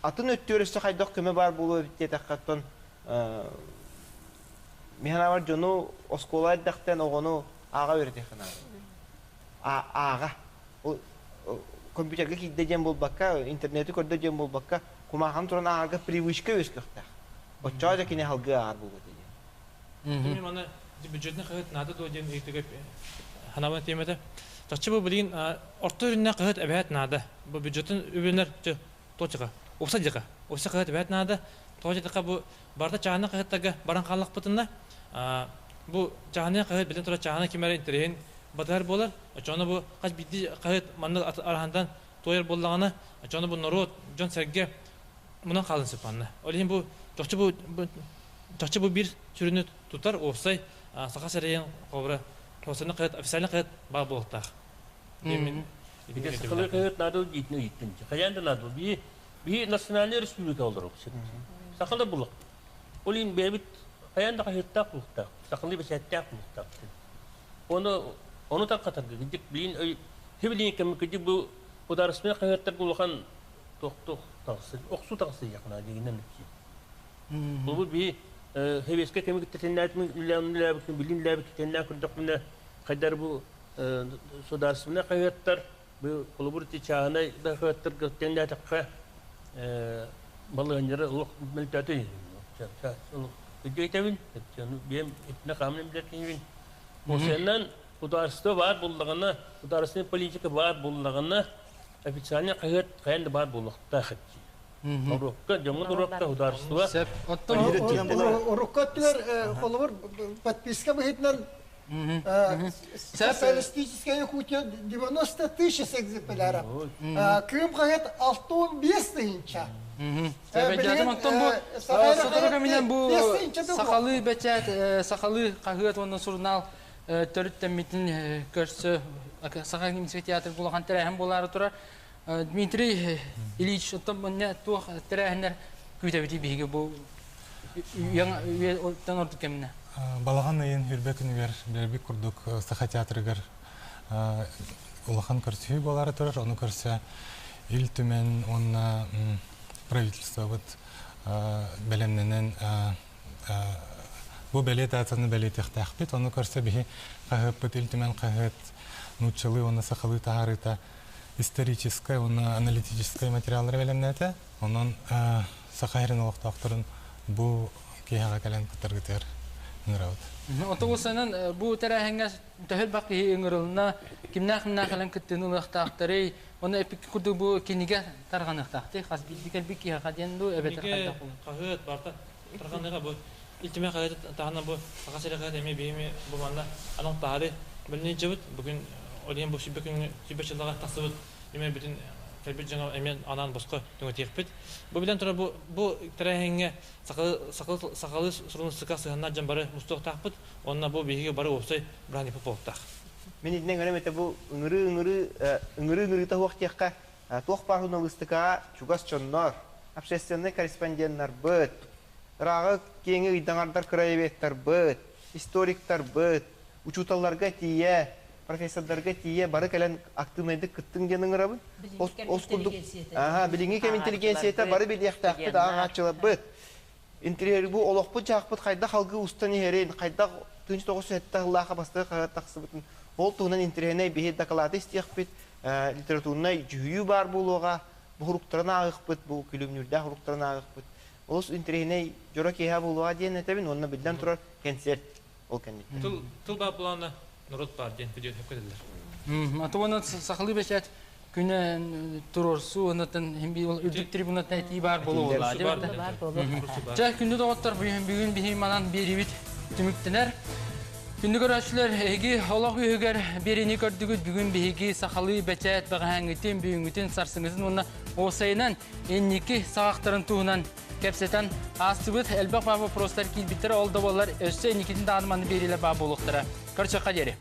Speaker 11: атын өттөрөсө кайдак көмө бар болуу битте таккаттан мен авар жону осколайдактан огону ага өрөтө хана. Ага компьютерге киддеген болбакка, интернети көрдеген болбакка, кумахан туран ага привычка өскөктак. Очча кине халгы ар болот эди.
Speaker 12: Мен мана бюджетне кыгыт нада доден эйтиге ханабан темеде. Тачы бу билин орто үрүнө кыгыт эбет нада. Бу бюджеттин үбөнөр точка. Осадыга. Оса кыгыт эбет нада. Точка бу барда чаана кыгыттага баран каллык бутунда. Бу чаана кыгыт билен тура чаана кимер интерен батар болар. Ачаны бу кач бидди кыгыт манда арахандан тоер боллаганы. Ачаны бу народ жон серге мунан калынсы панна. Олин бу чочу бу бир чүрүнү тутар офсай сака серен кобра. Осыны кыгыт официально кыгыт бар болуктак.
Speaker 20: Мен биде сакалы кыгыт надо итне иттин. Каянда надо би национальный республика олдурук. Сакалы булак. Олин бебит каянда кыгыттак булуктак. Сакалы бесеттак булуктак. Onu da katardı. Gidip bilin hibilin kem gidip bu udarısmaya kayıtlar bulukan doktor tavsiye, oksu tavsiye yakına diğinden ki. Bu bir heveske kem gidip tenetmin ilanlar bilin labı tenler kurduk buna kadar bu udarısmaya kayıtlar bu kolaborati çağına da kayıtlar tenler takka balığınları Allah milletleri. Gideytemin. Benim ne kamlim derken o senden udarısı var bulduğunu, udarısının politika var bulduğunu, ofisyalne kayıt kayında var bulduğunda xetçi. Orukka, jamın orukka udarısı var.
Speaker 14: Orukka diyor, kolumur, подписка быхитнан социалистическая кухня 90 тысяч экземпляров. Кым кайыт 6-15 тысяча.
Speaker 1: Бу сакалы бечет, сакалы кагыт оны журнал төрүттен митин көрсө сакалы немис театр булган терем булары турар. Дмитрий Ильич оттон тух терехнер күтөбүти биге бу яңа оттан орду кемне.
Speaker 21: Балаган айын хүрбек үнүгер бербик курдук саха театрыгар улахан көрсөй болары турар, оны көрсө ил түмен онна правительство вот белемненен бу белет атаны белет ихтахпит, оны көрсө бихи кагыппыт ил түмен кагыт нучылы оны сахалы таарыта историческая, оны аналитическая материалдар белемнете, онон сахайрын олуктактырын бу кияга келен кытыргытыр.
Speaker 1: Отогусанын бу терехеңге төһөл бакы ыңырылына кимнах-кимнах келен кыттын улактактыры, оны эпик курду бу киниге тарганактакты, хас бидикер бик кияга денду эбетер кайда кул.
Speaker 12: Кагыт барта тарганга бу илтиме кагыт тагына бу агасырга эме бейме бу манда анын тары билне жебит бүгүн олен бу шибекчилага тасыбыт эме бүтүн келбет жаңа эмен анан боско төңө текпит. Бу билен тура бу терехеңге сакалы сурун сыкасына жамбары мусток такпыт, онна бу биге бары опсай брани поповтак.
Speaker 11: Мен иден гөрөмөтө бу ыңыры та вактыкка тох бар журналистика чугас чоннор, общественный корреспонденттер быт, рагы кеңи идаңардар краеветтер быт, историктер быт, учуталларга тие, профессордарға тие бары кәлен активнайды кыттың денің ұрабын. Біліңі кем интеллигенцията бары білияқтақпыт ағатшылы бұд. Интерьер бұл олықпыт жақпыт қайда халғы ұстан ерен, қайда 1997 ғылаға бастығы қағат тақсы бұтын. Ол туынан интерьеріне бейет дақалаты істеқпіт, литературына жүйі бар болуға, бұл құруқтарына ағықпыт, бұл күлімнерді құруқтарына ағықпыт. Ол интерьеріне жора кейha болуға дейін әтәбін, онына білден тұрар концерт ол кәндеттен.
Speaker 12: Тыл ба бұланы Нұрот бар дейін видео тәп көділер.
Speaker 1: Атуаны сақылы бәшәт күнен тұрорсу, онатын үрдік трибунатын әйті бар болу ола. Жа күнді доғыттар бүгін бейін манан берівіт түміктінер. Күнді көрәшілер әйгі олақ үйігер берені көрдігіт бүгін бейгі сақалы бәчәт бағаңғытын, бүгінгітін сарсыңызын онына осайынан еннекі сағақтарын туғынан кәпсетен астыбыт әлбақ бабы простар келбіттері олды болар өсі енекетін дағынманы берелер бабы олықтыра. Көрші қадері.